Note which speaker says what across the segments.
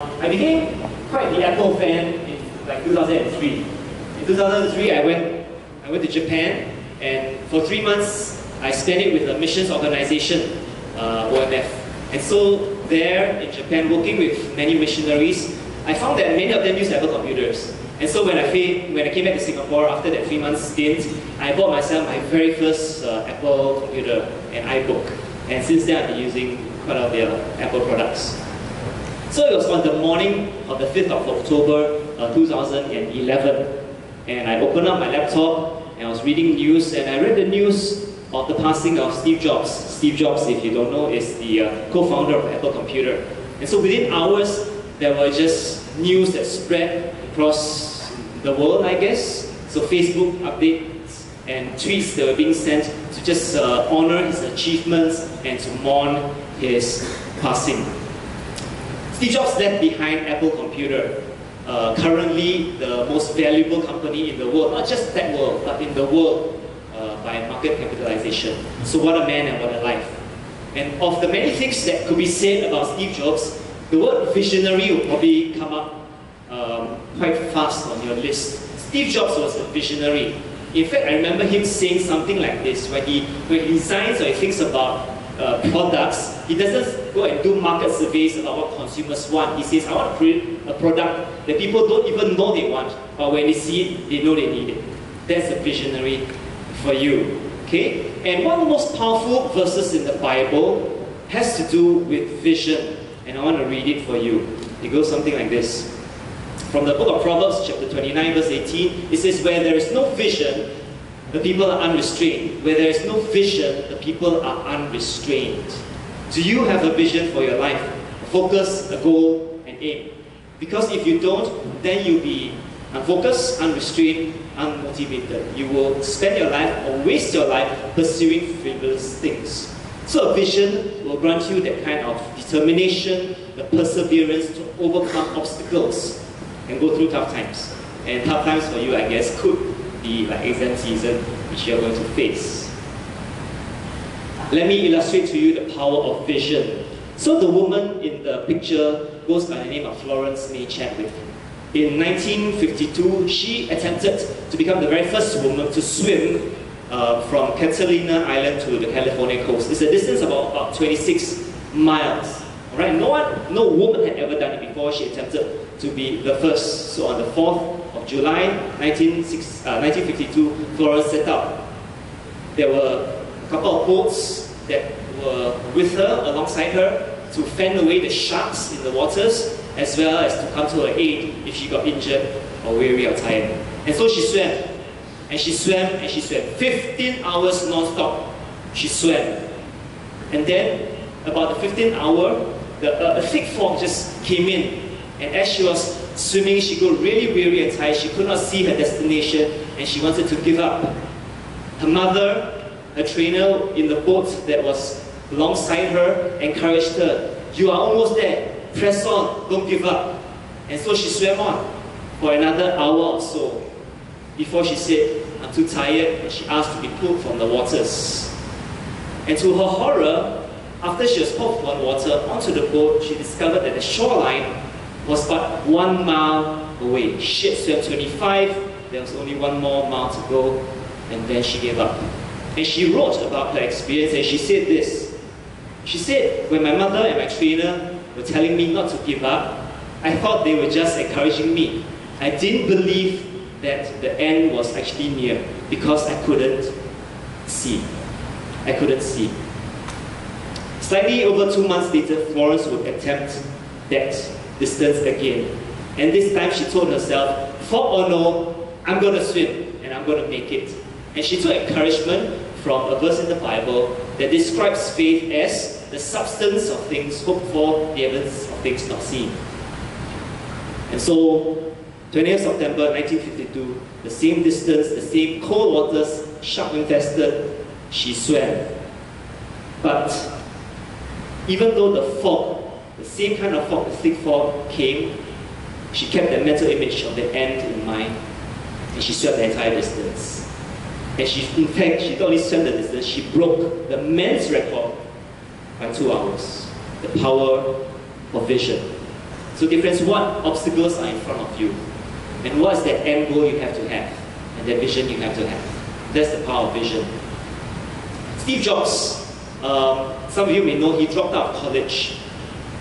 Speaker 1: I became quite the Apple fan in like 2003. In 2003, I went to Japan, and for 3 months, I spent it with the missions organization, OMF. And so there in Japan, working with many missionaries, I found that many of them use Apple computers. And so when I came back to Singapore after that 3 months stint, I bought myself my very first Apple computer, an iBook. And since then, I've been using quite a lot of their Apple products. So it was on the morning of the 5th of October 2011, and I opened up my laptop and I was reading news, and I read the news of the passing of Steve Jobs. Steve Jobs, if you don't know, is the co-founder of Apple Computer. And so within hours, there were just news that spread across the world, I guess. So Facebook updates and tweets that were being sent to just honor his achievements and to mourn his passing. Steve Jobs left behind Apple Computer, currently the most valuable company in the world, not just that world, but in the world by market capitalization. So what a man and what a life. And of the many things that could be said about Steve Jobs, the word visionary will probably come up quite fast on your list. Steve Jobs was a visionary. In fact, I remember him saying something like this: when he designs or he thinks about products, he doesn't go and do market surveys about what consumers want. He says, I want to create a product that people don't even know they want, but when they see it, they know they need it. That's a visionary for you. Okay? And one of the most powerful verses in the Bible has to do with vision. And I want to read it for you. It goes something like this. From the book of Proverbs, chapter 29, verse 18, it says, where there is no vision, the people are unrestrained. Where there is no vision, the people are unrestrained. Do you have a vision for your life? A focus, a goal, and aim. Because if you don't, then you'll be unfocused, unrestrained, unmotivated. You will spend your life or waste your life pursuing frivolous things. So a vision will grant you that kind of determination, the perseverance to overcome obstacles and go through tough times. And tough times for you, I guess, could be like exam season, which you're going to face. Let me illustrate to you the power of vision. So the woman in the picture goes by the name of Florence May Chadwick. In 1952, she attempted to become the very first woman to swim from Catalina Island to the California coast. It's a distance of about 26 miles. Alright, no woman had ever done it before. She attempted to be the first. So on the 4th of July 1952, Florence set out. There were a couple of boats that were with her, alongside her, to fend away the sharks in the waters, as well as to come to her aid if she got injured or weary or tired. And so she swam. And she swam, and she swam. 15 hours non-stop, she swam. And then, about the 15th hour, a thick fog just came in. And as she was swimming, she got really weary and tired. She could not see her destination, and she wanted to give up. Her mother, her trainer in the boat that was alongside her, encouraged her. You are almost there. Press on. Don't give up. And so she swam on for another hour or so before she said, I'm too tired, and she asked to be pulled from the waters. And to her horror, after she was pulled from the water onto the boat, she discovered that the shoreline was but 1 mile away. She had swam 25, there was only 1 more mile to go, and then she gave up. And she wrote about her experience, and she said this. She said, when my mother and my trainer were telling me not to give up, I thought they were just encouraging me. I didn't believe that the end was actually near, because I couldn't see. I couldn't see. Slightly over 2 months later, Florence would attempt that distance again. And this time she told herself, fog or no, I'm going to swim and I'm going to make it. And she took encouragement from a verse in the Bible that describes faith as the substance of things hoped for, the evidence of things not seen. And so, 20th September 1952, the same distance, the same cold waters, shark infested, she swam. But even though the fog, the same kind of fog, the thick fog came, she kept that mental image of the end in mind, and she swam the entire distance. And in fact, she not only swam the distance, she broke the men's record by 2 hours. The power of vision. So dear friends, what obstacles are in front of you? And what is that end goal you have to have? And that vision you have to have? That's the power of vision. Steve Jobs, some of you may know, he dropped out of college.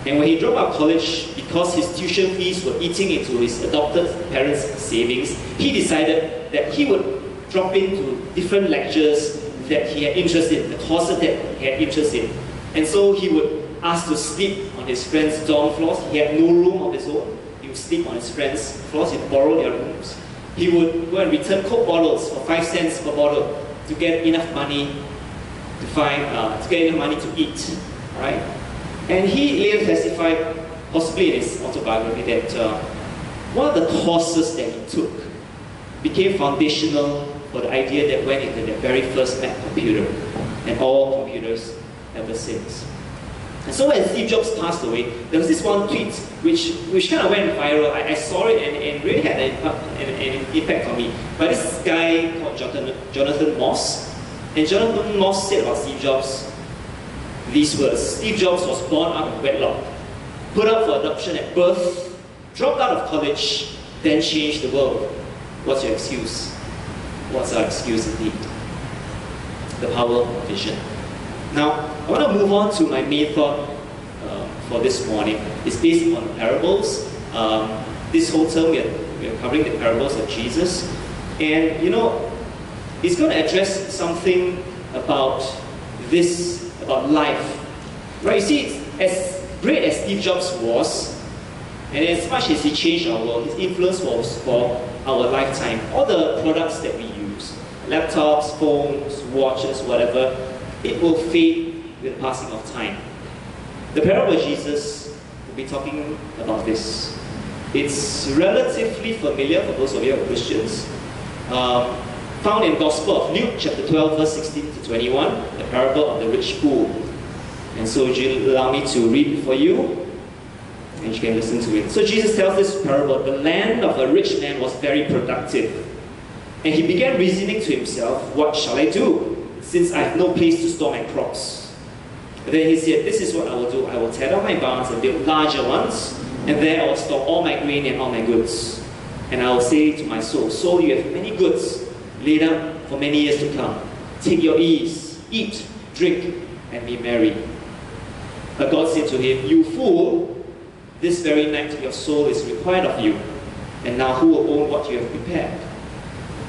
Speaker 1: And when he dropped out of college, because his tuition fees were eating into his adopted parents' savings, he decided that he would drop into different lectures that he had interest in, the courses that he had interest in. And so he would ask to sleep on his friends' dorm floors. He had no room of his own. He would sleep on his friends' floors. He'd borrow their rooms. He would go and return Coke bottles for 5 cents per bottle to get enough money to eat, right? And he later testified, possibly in his autobiography, that one of the courses that he took became foundational for the idea that went into the very first Mac computer and all computers ever since. And so when Steve Jobs passed away, there was this one tweet which kind of went viral. I saw it and really had an impact on me. By this guy called Jonathan Moss. And Jonathan Moss said about Steve Jobs these words: Steve Jobs was born out of wedlock, put up for adoption at birth, dropped out of college, then changed the world. What's your excuse? What's our excuse indeed? The power of vision. Now, I want to move on to my main thought for this morning. It's based on parables. This whole term we are covering the parables of Jesus. And you know, it's going to address something about about life. Right, you see, as great as Steve Jobs was, and as much as he changed our world, his influence was for our lifetime. All the products that we use, laptops, phones, watches, whatever, it will fade with the passing of time. The parable of Jesus will be talking about this. It's relatively familiar for those of you who are Christians. Found in Gospel of Luke, chapter 12, verse 16 to 21, the parable of the rich fool. And so would you allow me to read for you? And you can listen to it. So Jesus tells this parable: the land of a rich man was very productive. And he began reasoning to himself, what shall I do, since I have no place to store my crops? But then he said, this is what I will do. I will tear down my barns and build larger ones, and there I will store all my grain and all my goods. And I will say to my soul, soul, you have many goods laid up for many years to come. Take your ease, eat, drink, and be merry. But God said to him, you fool, this very night your soul is required of you, and now who will own what you have prepared?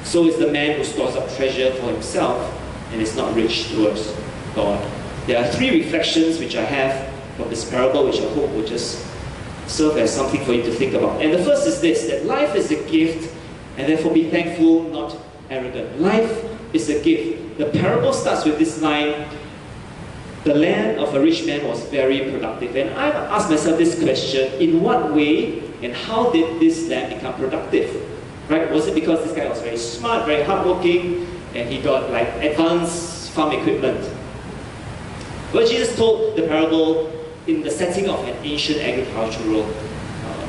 Speaker 1: So is the man who stores up treasure for himself and is not rich towards God. There are 3 reflections which I have from this parable, which I hope will just serve as something for you to think about. And the first is this, that life is a gift, and therefore be thankful, not arrogant. Life is a gift. The parable starts with this line: the land of a rich man was very productive. And I've asked myself this question: in what way and how did this land become productive? Right? Was it because this guy was very smart, very hardworking, and he got like advanced farm equipment? Well, Jesus told the parable in the setting of an ancient agricultural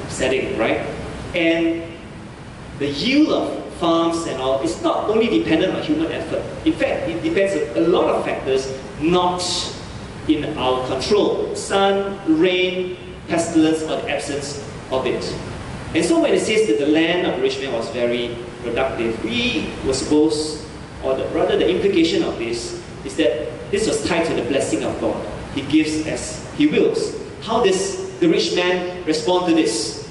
Speaker 1: setting, right? And the yield of farms and all is not only dependent on human effort. In fact, it depends on a lot of factors not in our control. Sun, rain, pestilence, or the absence of it. And so when it says that the land of the rich man was very productive, we were supposed, or rather the implication of this, is that this was tied to the blessing of God. He gives as He wills. How does the rich man respond to this?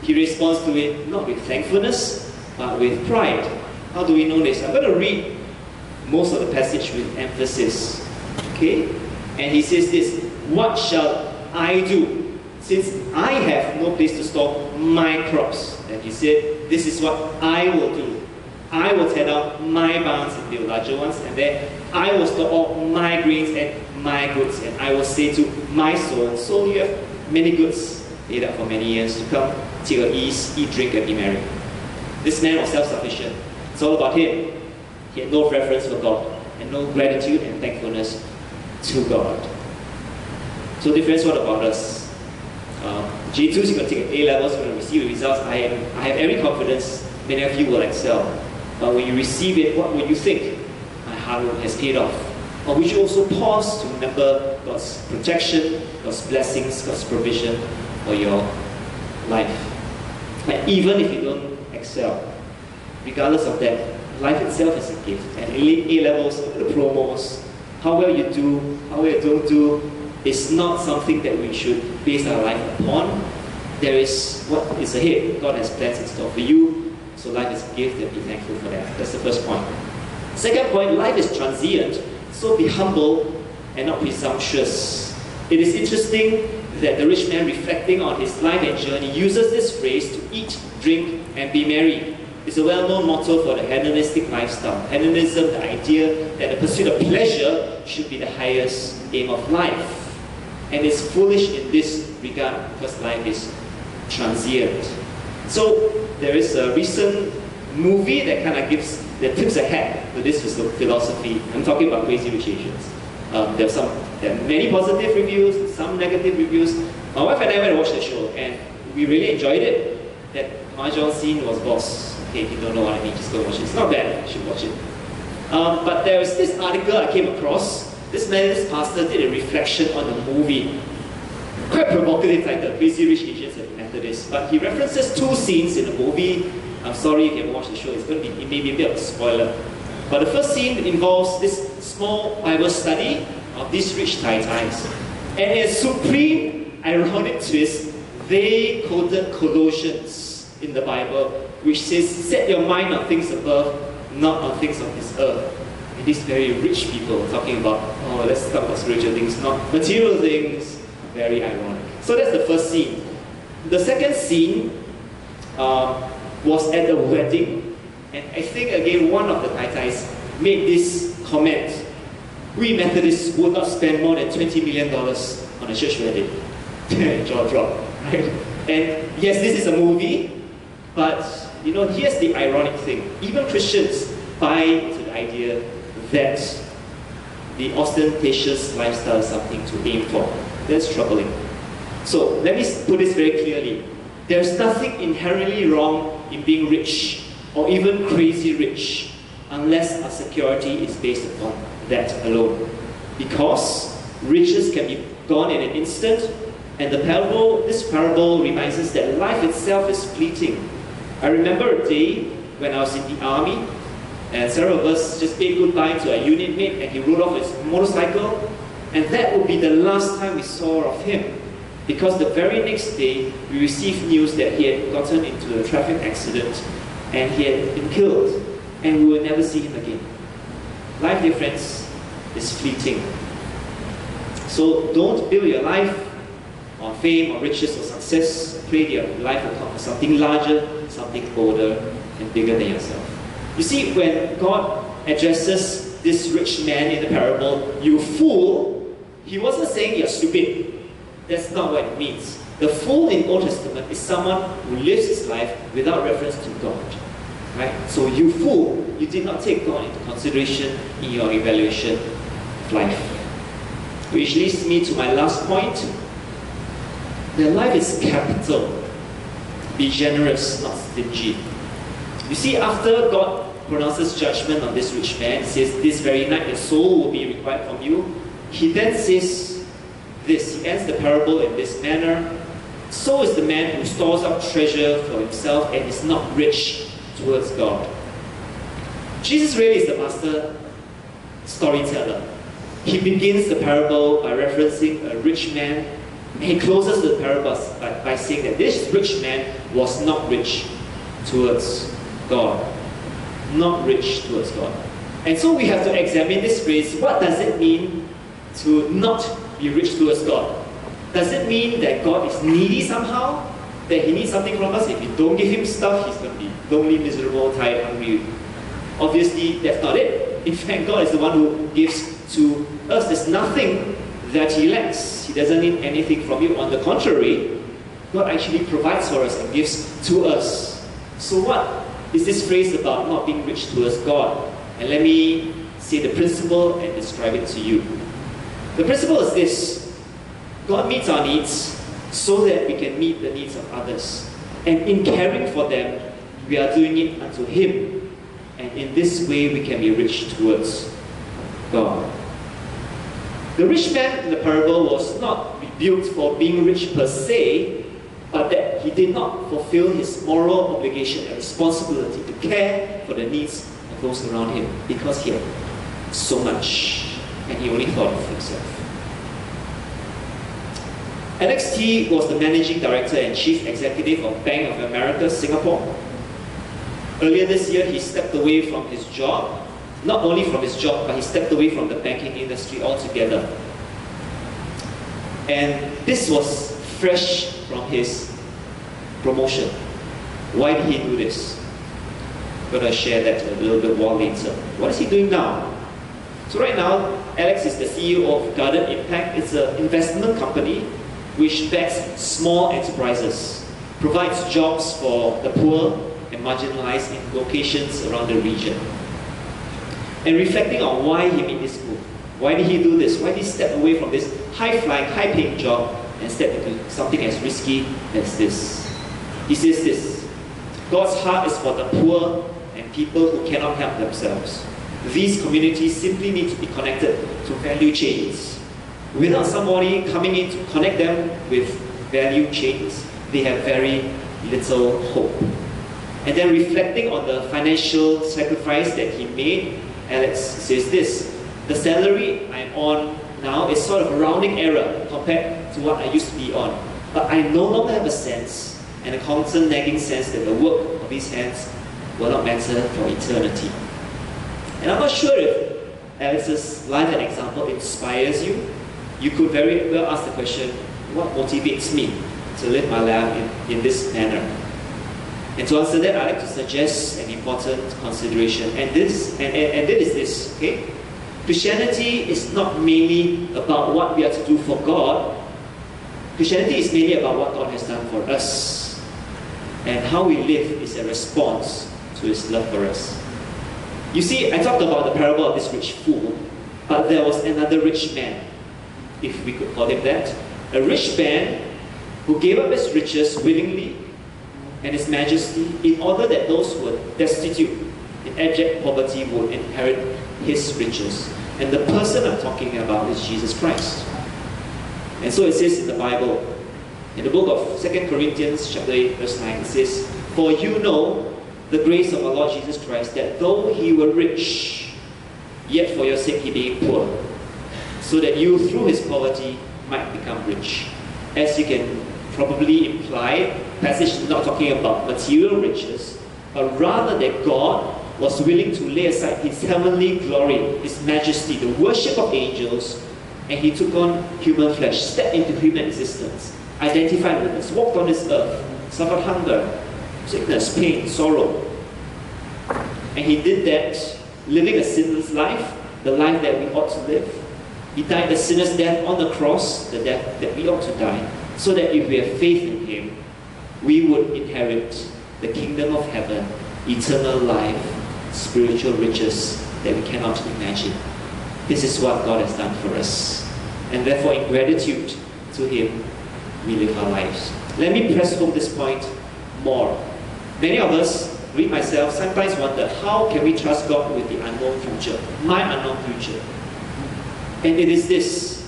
Speaker 1: He responds to it not with thankfulness, but with pride. How do we know this? I'm going to read most of the passage with emphasis. Okay? And he says this: what shall I do, since I have no place to store my crops? And he said, this is what I will do. I will tear down my barns and build larger ones, and then I will store all my grains and my goods. And I will say to my soul, soul, you have many goods laid up for many years to come. Take your ease, eat, drink, and be merry. This man was self-sufficient. It's all about him. He had no preference for God, and no gratitude and thankfulness to God. So dear friends, what about us? J2 is going to take A-levels, you're going to receive the results. I have every confidence many of you will excel. But when you receive it, what will you think? My hard work has paid off. Or would you also pause to remember God's protection, God's blessings, God's provision for your life. And even if you don't excel, regardless of that, life itself is a gift. And A-levels, the promos, how well you do, how well you don't do, is not something that we should base our life upon. There is what is ahead. God has plans in store for you, so life is a gift, and be thankful for that. That's the first point. Second point, life is transient, so be humble and not presumptuous. It is interesting that the rich man, reflecting on his life and journey, uses this phrase to eat, drink, and be merry. It's a well-known motto for the hedonistic lifestyle. Hedonism, the idea that the pursuit of pleasure should be the highest aim of life. And it's foolish in this regard because life is transient. So there is a recent movie that kind of tips a hat to this philosophy. I'm talking about Crazy Rich Asians. There are many positive reviews, some negative reviews. My wife and I went to watch the show, and we really enjoyed it. That mahjong scene was boss. Okay, if you don't know what I mean, just go watch it. It's not bad, you should watch it. But there was this article I came across. This Methodist pastor did a reflection on the movie. Quite provocative title, Crazy Rich Asians and Methodists. But he references two scenes in the movie. I'm sorry if you haven't watched the show, it may be a bit of a spoiler. But the first scene involves this small Bible study of these rich Tai-Tais. And in a supreme ironic twist, they quoted Colossians in the Bible, which says, set your mind on things above, not on things of this earth. And these very rich people talking about, oh, let's talk about spiritual things, not material things. Very ironic. So that's the first scene. The second scene was at a wedding. And I think, again, one of the Tai-Tais made this comment. We Methodists would not spend more than $20 million on a church wedding. Jaw drop, right? And yes, this is a movie, but you know, here's the ironic thing. Even Christians buy into the idea that the ostentatious lifestyle is something to aim for. That's troubling. So let me put this very clearly. There's nothing inherently wrong in being rich, or even crazy rich, unless our security is based upon that alone. Because riches can be gone in an instant, and this parable reminds us that life itself is fleeting. I remember a day when I was in the army, and several of us just bade goodbye to a unit mate, and he rode off his motorcycle, and that would be the last time we saw of him. Because the very next day, we received news that he had gotten into a traffic accident, and he had been killed, and we will never see him again. Life, dear friends, is fleeting. So don't build your life on fame or riches or success. Pray your life will come for something larger, something bolder, and bigger than yourself. You see, when God addresses this rich man in the parable, you fool, he wasn't saying you're stupid. That's not what it means. The fool in Old Testament is someone who lives his life without reference to God. Right? So you fool, you did not take God into consideration in your evaluation of life. Which leads me to my last point. That life is capital. Be generous, not stingy. You see, after God pronounces judgment on this rich man, he says, this very night your soul will be required from you. He then says this, he ends the parable in this manner. So is the man who stores up treasure for himself and is not rich towards God. Jesus really is the master storyteller. He begins the parable by referencing a rich man, and he closes the parable by saying that this rich man was not rich towards God. Not rich towards God. And so we have to examine this phrase. What does it mean to not be rich towards God? Does it mean that God is needy somehow? That he needs something from us? If we don't give him stuff, he's going to be lonely, miserable, tired, hungry. Obviously, that's not it. In fact, God is the one who gives to us. There's nothing that he lacks. He doesn't need anything from you. On the contrary, God actually provides for us and gives to us. So what is this phrase about not being rich towards God? And let me say the principle and describe it to you. The principle is this. God meets our needs so that we can meet the needs of others. And in caring for them, we are doing it unto him. And in this way, we can be rich towards God. The rich man in the parable was not rebuked for being rich per se, but that he did not fulfill his moral obligation and responsibility to care for the needs of those around him because he had so much and he only thought of himself. Alex T was the managing director and chief executive of Bank of America, Singapore. Earlier this year, he stepped away from his job. Not only from his job, but he stepped away from the banking industry altogether. And this was fresh from his promotion. Why did he do this? I'm going to share that a little bit more later. What is he doing now? So right now, Alex is the CEO of Garden Impact. It's an investment company which backs small enterprises, provides jobs for the poor and marginalized in locations around the region. And reflecting on why he made this move, why did he do this? Why did he step away from this high-flying, high-paying job and step into something as risky as this? He says this: God's heart is for the poor and people who cannot help themselves. These communities simply need to be connected to value chains. Without somebody coming in to connect them with value chains, they have very little hope. And then reflecting on the financial sacrifice that he made, Alex says this: the salary I'm on now is sort of a rounding error compared to what I used to be on. But I no longer have a sense, and a constant nagging sense, that the work of these hands will not matter for eternity. And I'm not sure if Alex's life and example inspires you. You could very well ask the question, what motivates me to live my life in this manner? And to answer that, I'd like to suggest an important consideration. And that is this, okay? Christianity is not mainly about what we are to do for God. Christianity is mainly about what God has done for us. And how we live is a response to His love for us. You see, I talked about the parable of this rich fool, but there was another rich man, if we could call him that. A rich man who gave up his riches willingly and his majesty in order that those who were destitute in abject poverty would inherit his riches. And the person I'm talking about is Jesus Christ. And so it says in the Bible, in the book of 2 Corinthians chapter 8 verse 9, it says, "For you know the grace of our Lord Jesus Christ, that though he were rich, yet for your sake he became poor, so that you through his poverty might become rich." As you can probably imply, the passage is not talking about material riches, but rather that God was willing to lay aside his heavenly glory, his majesty, the worship of angels, and he took on human flesh, stepped into human existence, identified with us, walked on this earth, suffered hunger, sickness, pain, sorrow. And he did that living a sinless life, the life that we ought to live. He died the sinner's death on the cross, the death that we ought to die, so that if we have faith in him, we would inherit the kingdom of heaven, eternal life, spiritual riches that we cannot imagine. This is what God has done for us. And therefore, in gratitude to him, we live our lives. Let me press home this point more. Many of us, we myself, sometimes wonder, how can we trust God with the unknown future, my unknown future? And it is this.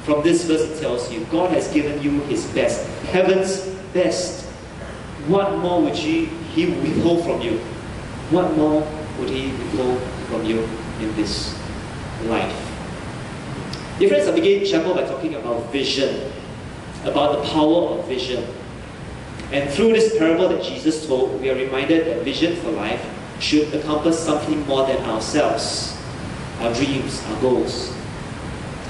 Speaker 1: From this verse it tells you, God has given you his best, heaven's best. What more would he withhold from you? What more would he withhold from you in this life? Dear friends, I began chapel by talking about vision, about the power of vision. And through this parable that Jesus told, we are reminded that vision for life should encompass something more than ourselves, our dreams, our goals.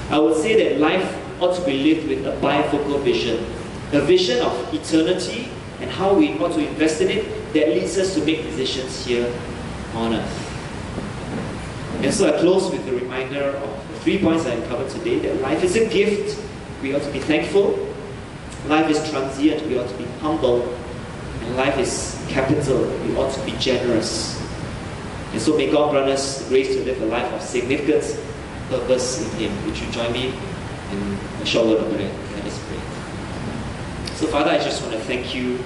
Speaker 1: I would say that life ought to be lived with a bifocal vision, a vision of eternity and how we ought to invest in it that leads us to make decisions here on earth. And so I close with a reminder of the 3 points I covered today, that life is a gift, we ought to be thankful. Life is transient, we ought to be humble. And life is capital, we ought to be generous. And so may God grant us the grace to live a life of significance, purpose in him. Would you join me in a short word of prayer? Let us pray. So Father, I just want to thank you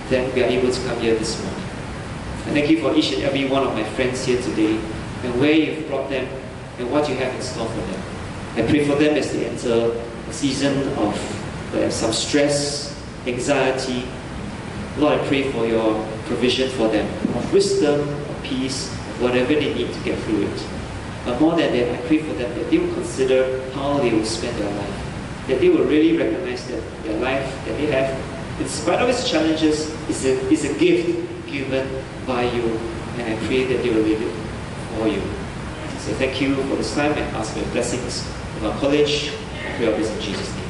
Speaker 1: that we are able to come here this morning. I thank you for each and every one of my friends here today, and where you've brought them, and what you have in store for them. I pray for them as they enter a season of some stress, anxiety, Lord, I pray for your provision for them, of wisdom, of peace, of whatever they need to get through it. But more than that, I pray for them that they will consider how they will spend their life. That they will really recognize that their life that they have, in spite of its challenges, is a gift given by you. And I pray that they will live it for you. So thank you for this time and ask for your blessings of our college. I pray all this in Jesus' name.